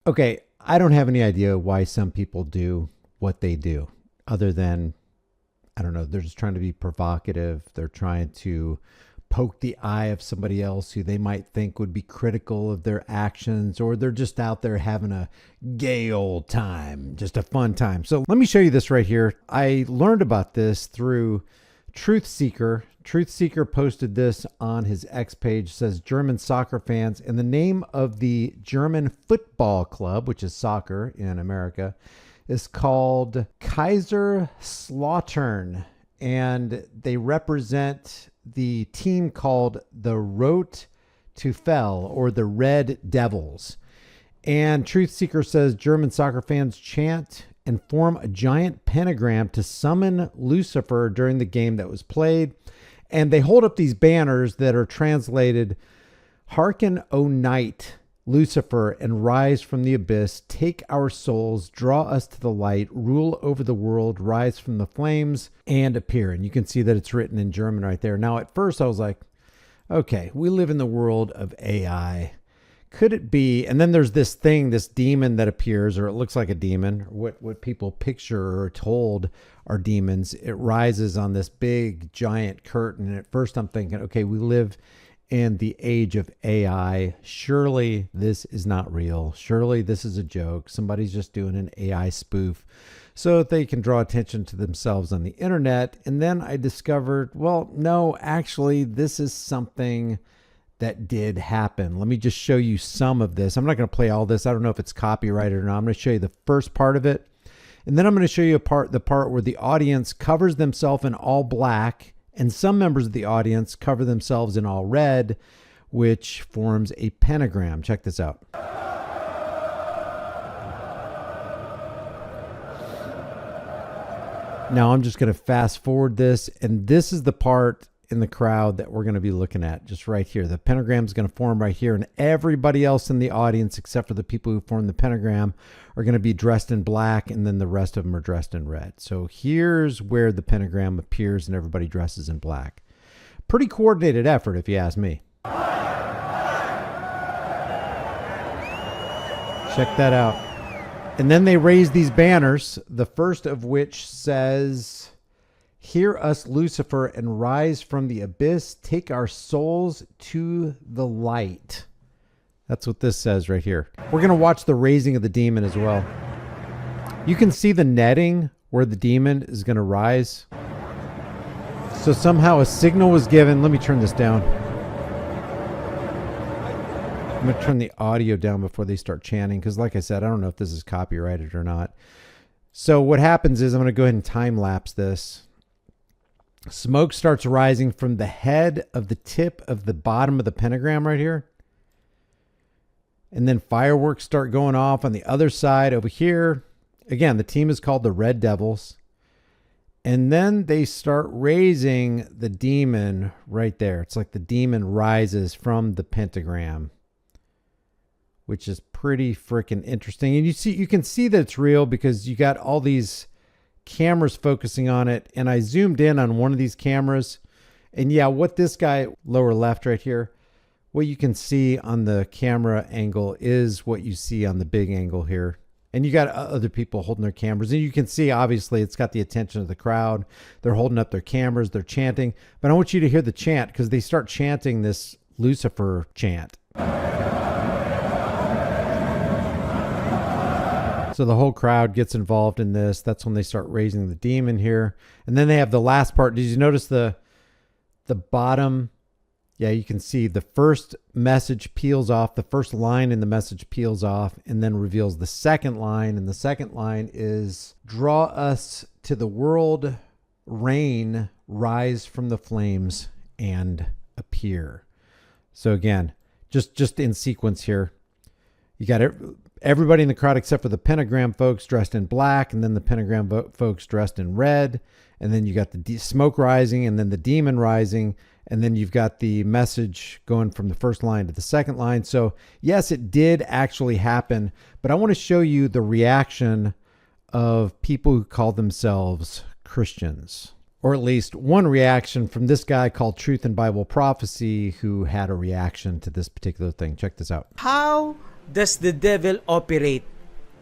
Okay, I don't have any idea why some people do what they do, other than, I don't know, they're just trying to be provocative. They're trying to poke the eye of somebody else who they might think would be critical of their actions, or they're just out there having a gay old time, just a fun time. So let me show you this right here. I learned about this through Truth Seeker. Truth Seeker posted this on his X page. It says German soccer fans, and the name of the German football club, which is soccer in America, is called Kaiserslautern, and they represent the team called the WTF, or the Red Devils. And Truth Seeker says German soccer fans chant and form a giant pentagram to summon Lucifer during the game that was played. And they hold up these banners that are translated, "Hearken, O night, Lucifer, and rise from the abyss. Take our souls, draw us to the light, rule over the world, rise from the flames, and appear." And you can see that it's written in German right there. Now, at first I was like, okay, we live in the world of AI. Could it be? And then there's this thing, this demon that appears, or it looks like a demon, or what people picture or are told are demons. It rises on this big giant curtain. And at first I'm thinking, okay, we live in the age of AI. Surely this is not real. Surely this is a joke. Somebody's just doing an AI spoof so that they can draw attention to themselves on the internet. And then I discovered, well, no, actually, this is something that did happen. Let me just show you some of this. I'm not going to play all this. I don't know if it's copyrighted or not. I'm going to show you the first part of it. And then I'm going to show you the part where the audience covers themselves in all black, and some members of the audience cover themselves in all red, which forms a pentagram. Check this out. Now I'm just going to fast forward this, and this is the part in the crowd that we're going to be looking at just right here. The pentagram is going to form right here, and everybody else in the audience, except for the people who form the pentagram, are going to be dressed in black, and then the rest of them are dressed in red. So here's where the pentagram appears, and everybody dresses in black. Pretty coordinated effort, if you ask me. Check that out. And then they raise these banners, the first of which says, "Hear us, Lucifer, and rise from the abyss. Take our souls to the light." That's what this says right here. We're going to watch the raising of the demon as well. You can see the netting where the demon is going to rise. So somehow a signal was given. Let me turn this down. I'm going to turn the audio down before they start chanting, because like I said, I don't know if this is copyrighted or not. So what happens is, I'm going to go ahead and time lapse this. Smoke starts rising from the head of the tip of the bottom of the pentagram right here. And then fireworks start going off on the other side over here. Again, the team is called the Red Devils. And then they start raising the demon right there. It's like the demon rises from the pentagram, which is pretty freaking interesting. And you can see that it's real because you got all these cameras focusing on it, and I zoomed in on one of these cameras, and yeah, what this guy, lower left right here, what you can see on the camera angle is what you see on the big angle here. And you got other people holding their cameras, and you can see obviously it's got the attention of the crowd. They're holding up their cameras, they're chanting, but I want you to hear the chant, because they start chanting this Lucifer chant. So the whole crowd gets involved in this. That's when they start raising the demon here. And then they have the last part. Did you notice the bottom? Yeah, you can see the first message peels off. The first line in the message peels off and then reveals the second line. And the second line is, "Draw us to the world, reign, rise from the flames, and appear." So again, just in sequence here. You got everybody in the crowd except for the pentagram folks dressed in black, and then the pentagram folks dressed in red, and then you got the smoke rising, and then the demon rising, and then you've got the message going from the first line to the second line. So yes, it did actually happen, but I want to show you the reaction of people who call themselves Christians, or at least one reaction from this guy called Truth and Bible Prophecy, who had a reaction to this particular thing. Check this out. How does the devil operate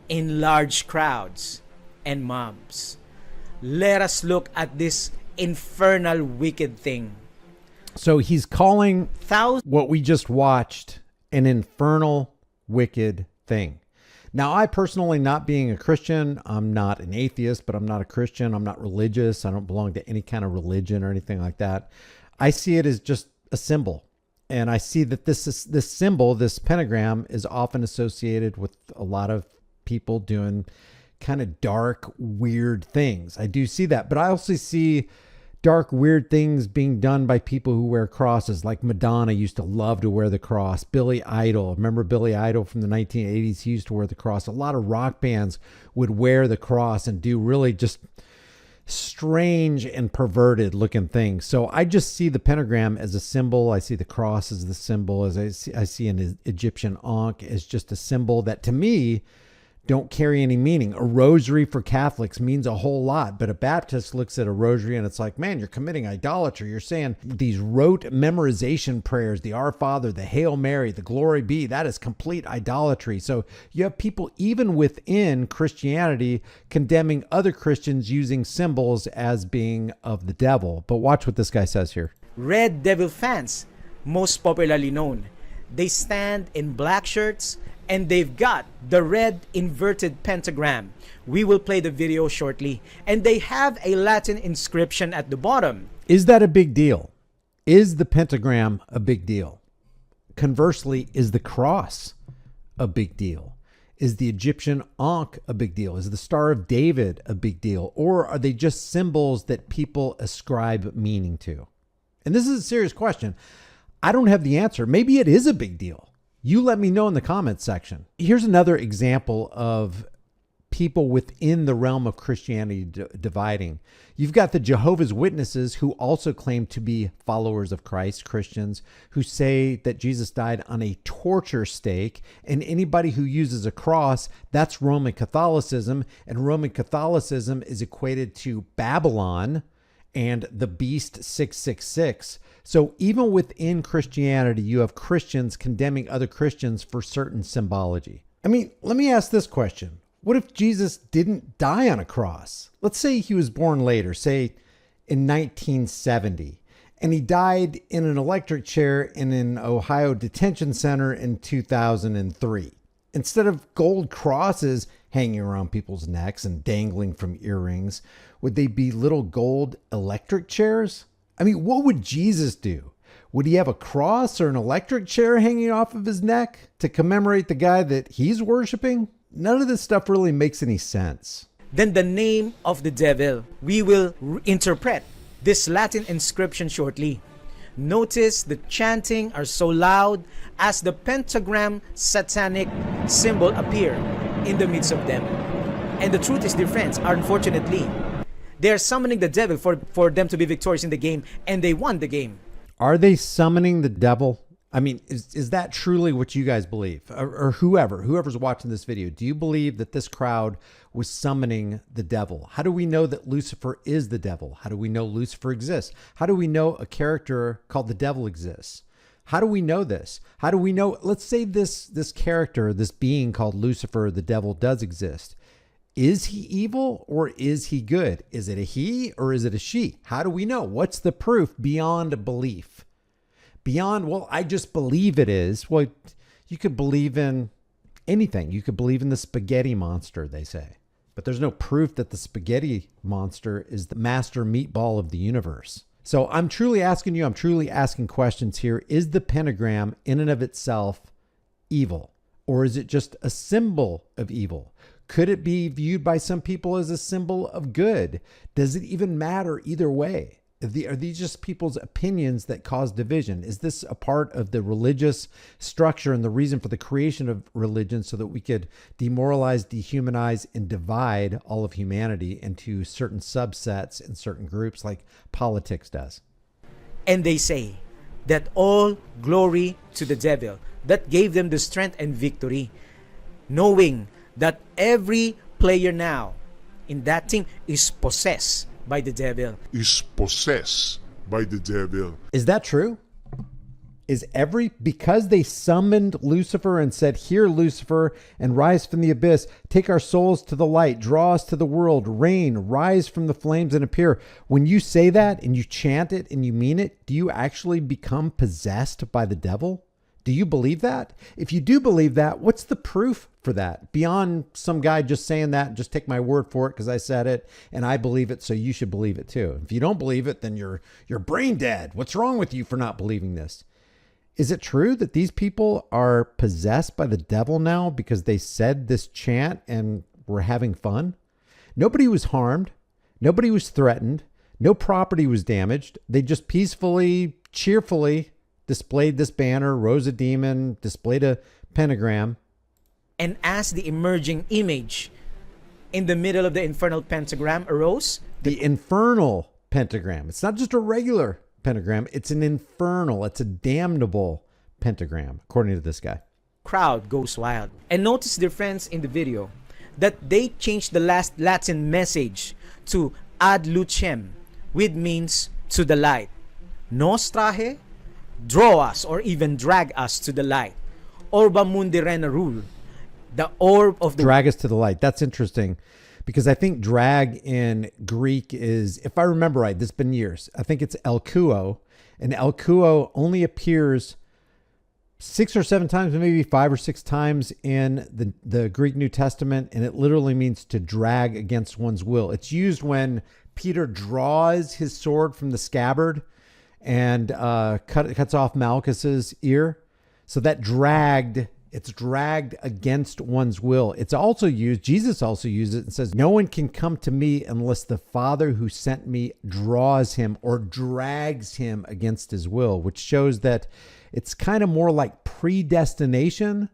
in large crowds and mobs? Let us look at this infernal wicked thing. So he's calling Thousands what we just watched an infernal wicked thing. Now, I personally, not being a Christian, I'm not an atheist, but I'm not a Christian. I'm not religious. I don't belong to any kind of religion or anything like that. I see it as just a symbol. And I see that this symbol, this pentagram, is often associated with a lot of people doing kind of dark, weird things. I do see that. But I also see dark, weird things being done by people who wear crosses. Like Madonna used to love to wear the cross. Billy Idol. Remember Billy Idol from the 1980s? He used to wear the cross. A lot of rock bands would wear the cross and do really just strange and perverted looking things. So I just see the pentagram as a symbol. I see the cross as the symbol. As I see an Egyptian ankh as just a symbol that to me don't carry any meaning. A rosary for Catholics means a whole lot, but a Baptist looks at a rosary and it's like, man, you're committing idolatry. You're saying these rote memorization prayers, the Our Father, the Hail Mary, the Glory Be, that is complete idolatry. So you have people even within Christianity condemning other Christians using symbols as being of the devil. But watch what this guy says here. Red Devil fans, most popularly known. They stand in black shirts and they've got the red inverted pentagram. We will play the video shortly. And they have a Latin inscription at the bottom. Is that a big deal? Is the pentagram a big deal? Conversely, is the cross a big deal? Is the Egyptian ankh a big deal? Is the Star of David a big deal? Or are they just symbols that people ascribe meaning to? And this is a serious question. I don't have the answer. Maybe it is a big deal. You let me know in the comments section. Here's another example of people within the realm of Christianity dividing. You've got the Jehovah's Witnesses, who also claim to be followers of Christ, Christians, who say that Jesus died on a torture stake, and anybody who uses a cross, that's Roman Catholicism, and Roman Catholicism is equated to Babylon and the beast 666. So even within Christianity, you have Christians condemning other Christians for certain symbology. I mean, let me ask this question. What if Jesus didn't die on a cross? Let's say he was born later, say in 1970, and he died in an electric chair in an Ohio detention center in 2003. Instead of gold crosses hanging around people's necks and dangling from earrings, would they be little gold electric chairs? I mean, what would Jesus do? Would he have a cross or an electric chair hanging off of his neck to commemorate the guy that he's worshiping? None of this stuff really makes any sense. Then the name of the devil. We will interpret this Latin inscription shortly. Notice the chanting are so loud as the pentagram satanic symbol appear in the midst of them. And the truth is, dear friends, unfortunately, they are summoning the devil for them to be victorious in the game, and they won the game. Are they summoning the devil? I mean, is that truly what you guys believe? Or whoever's watching this video, do you believe that this crowd was summoning the devil? How do we know that Lucifer is the devil? How do we know Lucifer exists? How do we know a character called the devil exists? How do we know this? How do we know, let's say this character, this being called Lucifer, the devil, does exist. Is he evil or is he good? Is it a he or is it a she? How do we know? What's the proof beyond belief? Beyond, well, I just believe it is. Well, you could believe in anything. You could believe in the spaghetti monster, they say. But there's no proof that the spaghetti monster is the master meatball of the universe. So I'm truly asking questions here. Is the pentagram in and of itself evil? Or is it just a symbol of evil? Could it be viewed by some people as a symbol of good? Does it even matter either way? Are these just people's opinions that cause division? Is this a part of the religious structure and the reason for the creation of religion so that we could demoralize, dehumanize, and divide all of humanity into certain subsets and certain groups like politics does? And they say that all glory to the devil that gave them the strength and victory, knowing that every player now in that team is possessed by the devil. Is possessed by the devil. Is that true? is because they summoned Lucifer and said, "Here, Lucifer, and rise from the abyss, take our souls to the light, draw us to the world, reign, rise from the flames and appear." When you say that and you chant it and you mean it, do you actually become possessed by the devil? Do you believe that? If you do believe that, what's the proof for that? Beyond some guy just saying that, just take my word for it because I said it and I believe it, so you should believe it too. If you don't believe it, then you're brain dead. What's wrong with you for not believing this? Is it true that these people are possessed by the devil now because they said this chant and were having fun? Nobody was harmed. Nobody was threatened. No property was damaged. They just peacefully, cheerfully displayed this banner, rose a demon, displayed a pentagram. And as the emerging image in the middle of the infernal pentagram arose, the infernal pentagram. It's not just a regular pentagram. It's an infernal. It's a damnable pentagram, according to this guy. Crowd goes wild. And notice, dear friends, in the video that they changed the last Latin message to ad lucem, which means to the light. Nos traje, draw us or even drag us to the light. Orba mundi rena rule, the orb of the... Drag us to the light. That's interesting because I think drag in Greek is, if I remember right, this has been years, I think it's elkuo, and elkuo only appears 6 or 7 times, maybe 5 or 6 times in the Greek New Testament, and it literally means to drag against one's will. It's used when Peter draws his sword from the scabbard and cuts off Malchus's ear. So that it's dragged against one's will. It's also used, Jesus also uses it and says, "No one can come to me unless the Father who sent me draws him or drags him against his will," which shows that it's kind of more like predestination,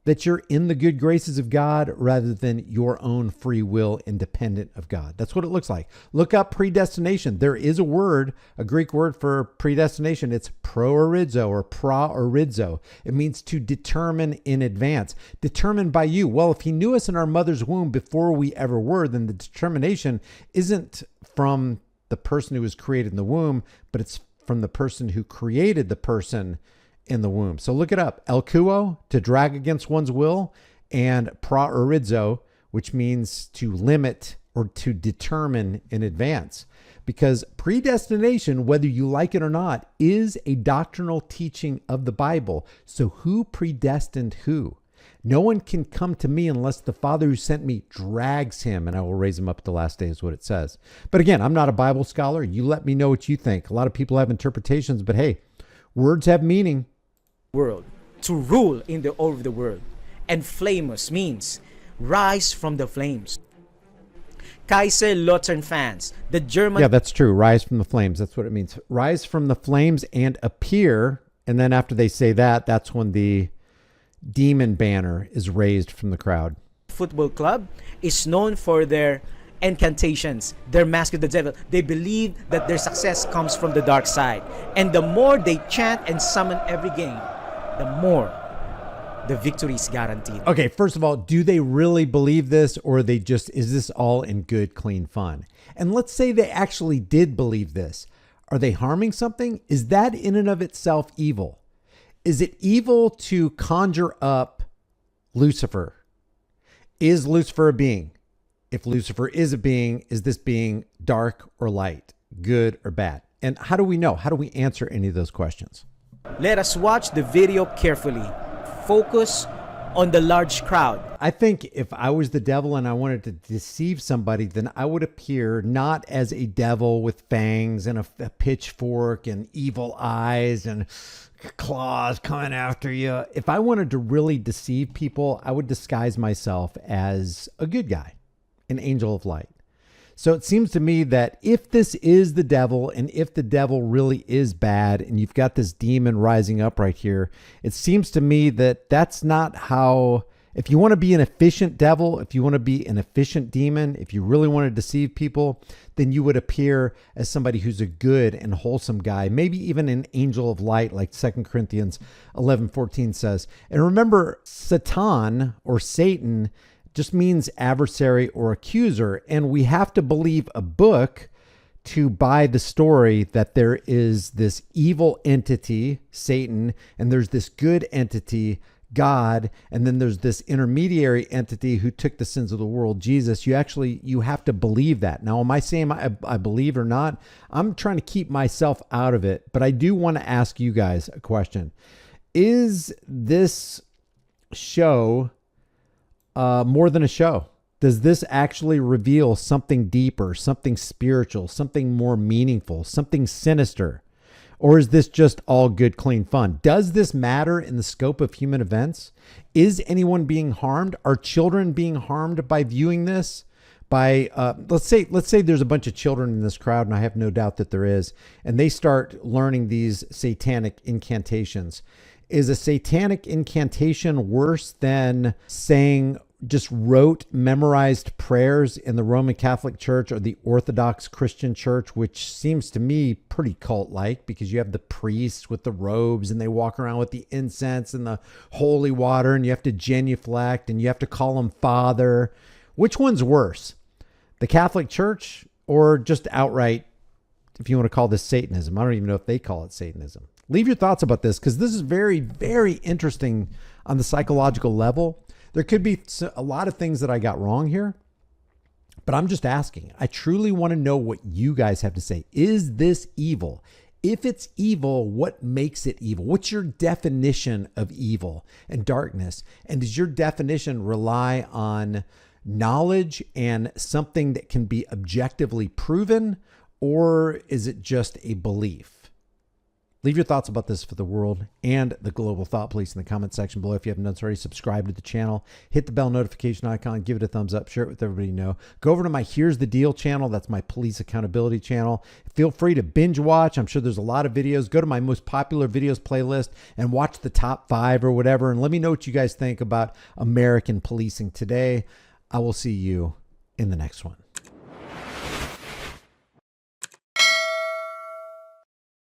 that you're in the good graces of God rather than your own free will independent of God. That's what it looks like. Look up predestination. There is a word, a Greek word for predestination. It's proorizo or praorizo. It means to determine in advance. Determined by you. Well, if he knew us in our mother's womb before we ever were, then the determination isn't from the person who was created in the womb, but it's from the person who created the person in the womb. So look it up. Elkuo, to drag against one's will, and praorizo, which means to limit or to determine in advance. Because predestination, whether you like it or not, is a doctrinal teaching of the Bible. So who predestined who? No one can come to me unless the Father who sent me drags him, and I will raise him up at the last day, is what it says. But again, I'm not a Bible scholar. You let me know what you think. A lot of people have interpretations, but hey, words have meaning. World, to rule in the orb of the world. And flamus means rise from the flames. Kaiser Lautern fans, the German... Yeah, that's true. Rise from the flames. That's what it means. Rise from the flames and appear. And then after they say that, that's when the demon banner is raised from the crowd. Football club is known for their incantations, their mask of the devil. They believe that their success comes from the dark side. And the more they chant and summon every game, the more the victory is guaranteed. Okay, first of all, do they really believe this, or is this all in good, clean fun? And let's say they actually did believe this. Are they harming something? Is that in and of itself evil? Is it evil to conjure up Lucifer? Is Lucifer a being? If Lucifer is a being, is this being dark or light, good or bad? And how do we know? How do we answer any of those questions? Let us watch the video carefully. Focus on the large crowd. I think if I was the devil and I wanted to deceive somebody, then I would appear not as a devil with fangs and a pitchfork and evil eyes and claws coming after you. If I wanted to really deceive people, I would disguise myself as a good guy, an angel of light. So it seems to me that if this is the devil, and if the devil really is bad, and you've got this demon rising up right here, it seems to me that that's not how, if you want to be an efficient devil, if you want to be an efficient demon, if you really want to deceive people, then you would appear as somebody who's a good and wholesome guy, maybe even an angel of light, like 2 Corinthians 11:14 says. And remember, Satan or Satan just means adversary or accuser. And we have to believe a book to buy the story that there is this evil entity, Satan, and there's this good entity, God, and then there's this intermediary entity who took the sins of the world, Jesus. You have to believe that. Now, am I saying I believe or not? I'm trying to keep myself out of it, but I do want to ask you guys a question. Is this show more than a show? Does this actually reveal something deeper, something spiritual, something more meaningful, something sinister? Or is this just all good, clean fun? Does this matter in the scope of human events? Is anyone being harmed? Are children being harmed by viewing this? By let's say there's a bunch of children in this crowd, and I have no doubt that there is, and they start learning these satanic incantations. Is a satanic incantation worse than saying just rote memorized prayers in the Roman Catholic Church or the Orthodox Christian Church, which seems to me pretty cult-like because you have the priests with the robes and they walk around with the incense and the holy water, and you have to genuflect and you have to call him Father. Which one's worse? The Catholic Church or just outright, if you want to call this Satanism? I don't even know if they call it Satanism. Leave your thoughts about this, because this is very, very interesting on the psychological level. There could be a lot of things that I got wrong here, but I'm just asking. I truly want to know what you guys have to say. Is this evil? If it's evil, what makes it evil? What's your definition of evil and darkness? And does your definition rely on knowledge and something that can be objectively proven, or is it just a belief? Leave your thoughts about this for the world and the global thought police in the comment section below. If you haven't done so already, subscribe to the channel, hit the bell notification icon, give it a thumbs up, share it with everybody you know. Go over to my Here's the Deal channel. That's my police accountability channel. Feel free to binge watch. I'm sure there's a lot of videos. Go to my most popular videos playlist and watch the top 5 or whatever. And let me know what you guys think about American policing today. I will see you in the next one.